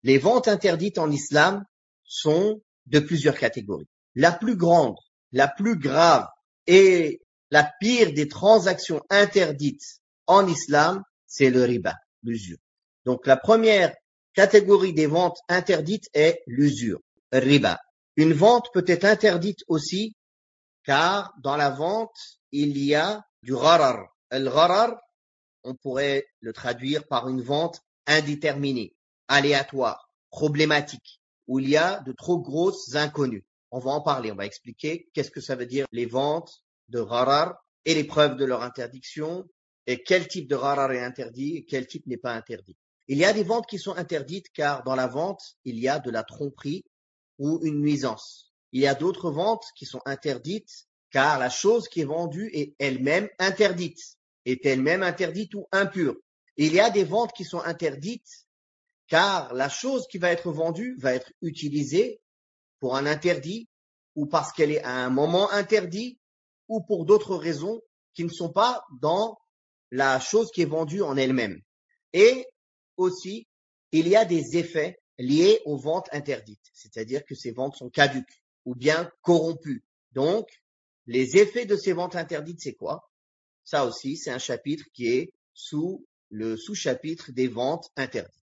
Les ventes interdites en islam sont de plusieurs catégories. La plus grande, la plus grave et la pire des transactions interdites en islam, c'est le riba, l'usure. Donc la première catégorie des ventes interdites est l'usure, riba. Une vente peut être interdite aussi car dans la vente, il y a du gharar. El gharar, on pourrait le traduire par une vente indéterminée, aléatoire, problématique, où il y a de trop grosses inconnues. On va en parler, on va expliquer qu'est-ce que ça veut dire les ventes de gharar et les preuves de leur interdiction et quel type de gharar est interdit et quel type n'est pas interdit. Il y a des ventes qui sont interdites car dans la vente, il y a de la tromperie ou une nuisance. Il y a d'autres ventes qui sont interdites car la chose qui est vendue est elle-même interdite, est elle-même interdite ou impure. Et il y a des ventes qui sont interdites car la chose qui va être vendue va être utilisée pour un interdit ou parce qu'elle est à un moment interdit ou pour d'autres raisons qui ne sont pas dans la chose qui est vendue en elle-même. Et aussi, il y a des effets liés aux ventes interdites, c'est-à-dire que ces ventes sont caduques ou bien corrompues. Donc, les effets de ces ventes interdites, c'est quoi? Ça aussi, c'est un chapitre qui est sous le sous-chapitre des ventes interdites.